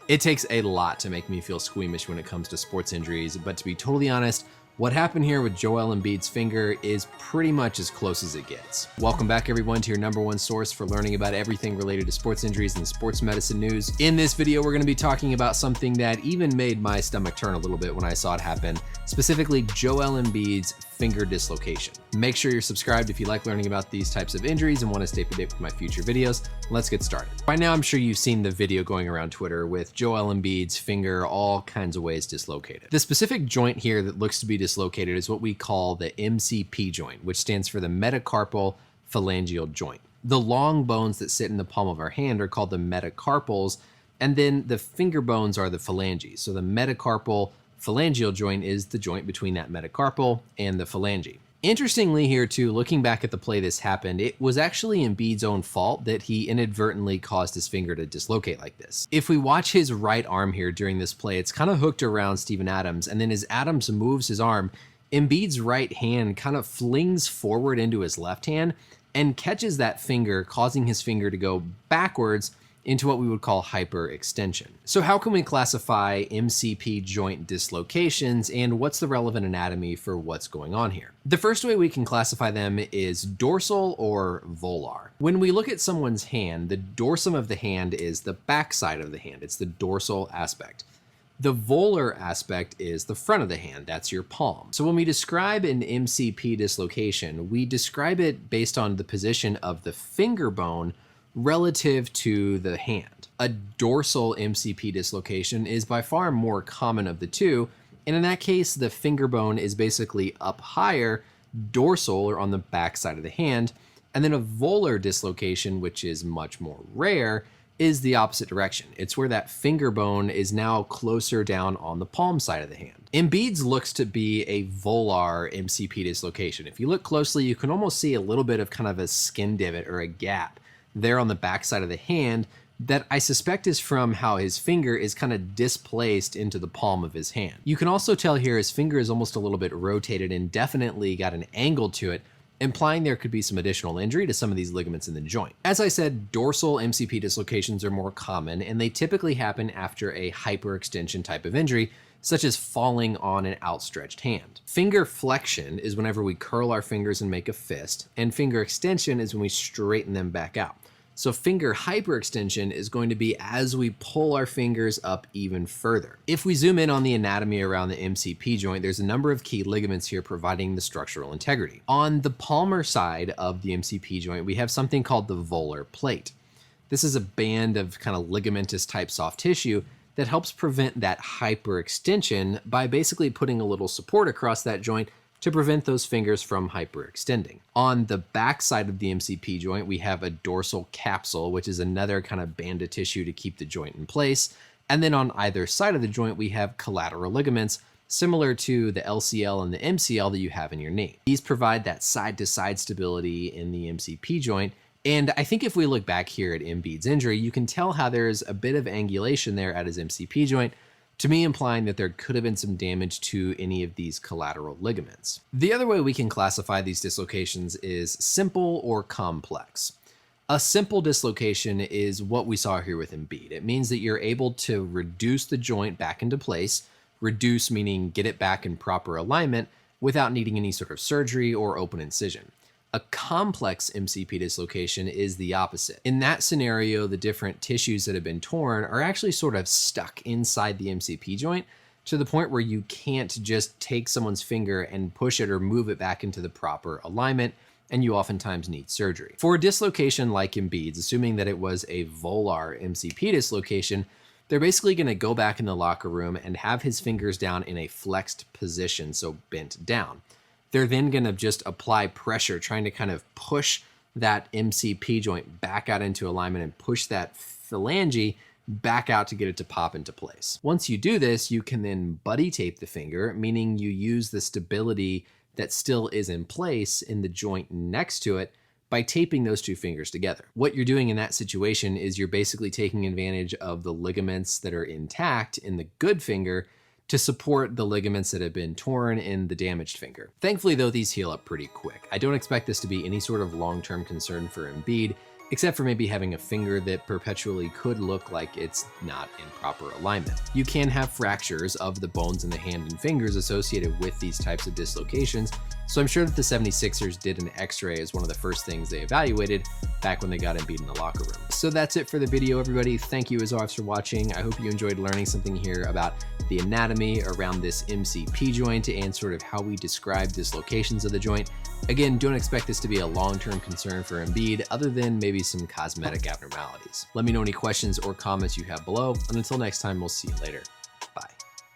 It takes a lot to make me feel squeamish when it comes to sports injuries, but to be totally honest, what happened here with Joel Embiid's finger is pretty much as close as it gets. Welcome back everyone to your #1 source for learning about everything related to sports injuries and sports medicine news. In this video, we're gonna be talking about something that even made my stomach turn a little bit when I saw it happen, specifically Joel Embiid's finger dislocation. Make sure you're subscribed if you like learning about these types of injuries and want to stay up to date with my future videos. Let's get started. By now, I'm sure you've seen the video going around Twitter with Joel Embiid's finger all kinds of ways dislocated. The specific joint here that looks to be dislocated is what we call the MCP joint, which stands for the metacarpal phalangeal joint. The long bones that sit in the palm of our hand are called the metacarpals, and then the finger bones are the phalanges. So the metacarpal phalangeal joint is the joint between that metacarpal and the phalange. Interestingly here too, looking back at the play this happened, it was actually Embiid's own fault that he inadvertently caused his finger to dislocate like this. If we watch his right arm here during this play, it's kind of hooked around Steven Adams, and then as Adams moves his arm, Embiid's right hand kind of flings forward into his left hand and catches that finger, causing his finger to go backwards into what we would call hyperextension. So how can we classify MCP joint dislocations, and what's the relevant anatomy for what's going on here? The first way we can classify them is dorsal or volar. When we look at someone's hand, the dorsum of the hand is the back side of the hand. It's the dorsal aspect. The volar aspect is the front of the hand, that's your palm. So when we describe an MCP dislocation, we describe it based on the position of the finger bone relative to the hand. A dorsal MCP dislocation is by far more common of the two, and in that case, the finger bone is basically up higher, dorsal or on the back side of the hand, and then a volar dislocation, which is much more rare, is the opposite direction. It's where that finger bone is now closer down on the palm side of the hand. Embiid's looks to be a volar MCP dislocation. If you look closely, you can almost see a little bit of kind of a skin divot or a gap there on the back side of the hand that I suspect is from how his finger is kind of displaced into the palm of his hand. You can also tell here his finger is almost a little bit rotated and definitely got an angle to it, implying there could be some additional injury to some of these ligaments in the joint. As I said, dorsal MCP dislocations are more common, and they typically happen after a hyperextension type of injury, such as falling on an outstretched hand. Finger flexion is whenever we curl our fingers and make a fist, and finger extension is when we straighten them back out. So finger hyperextension is going to be as we pull our fingers up even further. If we zoom in on the anatomy around the MCP joint, there's a number of key ligaments here providing the structural integrity. On the palmar side of the MCP joint, we have something called the volar plate. This is a band of kind of ligamentous type soft tissue that helps prevent that hyperextension by basically putting a little support across that joint to prevent those fingers from hyperextending. On the back side of the MCP joint, we have a dorsal capsule, which is another kind of band of tissue to keep the joint in place. And then on either side of the joint, we have collateral ligaments, similar to the LCL and the MCL that you have in your knee. These provide that side-to-side stability in the MCP joint. And I think if we look back here at Embiid's injury, you can tell how there's a bit of angulation there at his MCP joint, to me implying that there could have been some damage to any of these collateral ligaments. The other way we can classify these dislocations is simple or complex. A simple dislocation is what we saw here with Embiid. It means that you're able to reduce the joint back into place, reduce meaning get it back in proper alignment without needing any sort of surgery or open incision. A complex MCP dislocation is the opposite. In that scenario, the different tissues that have been torn are actually sort of stuck inside the MCP joint to the point where you can't just take someone's finger and push it or move it back into the proper alignment, and you oftentimes need surgery. For a dislocation like Embiid's, assuming that it was a volar MCP dislocation, they're basically going to go back in the locker room and have his fingers down in a flexed position, so bent down. They're then going to just apply pressure, trying to kind of push that MCP joint back out into alignment and push that phalange back out to get it to pop into place. Once you do this, you can then buddy tape the finger, meaning you use the stability that still is in place in the joint next to it by taping those two fingers together. What you're doing in that situation is you're basically taking advantage of the ligaments that are intact in the good finger to support the ligaments that have been torn in the damaged finger. Thankfully though, these heal up pretty quick. I don't expect this to be any sort of long-term concern for Embiid, except for maybe having a finger that perpetually could look like it's not in proper alignment. You can have fractures of the bones in the hand and fingers associated with these types of dislocations, so I'm sure that the 76ers did an x-ray as one of the first things they evaluated back when they got Embiid in the locker room. So that's it for the video, everybody. Thank you as always for watching. I hope you enjoyed learning something here about the anatomy around this MCP joint and sort of how we describe dislocations of the joint. Again, don't expect this to be a long-term concern for Embiid other than maybe some cosmetic abnormalities. Let me know any questions or comments you have below, and until next time, we'll see you later.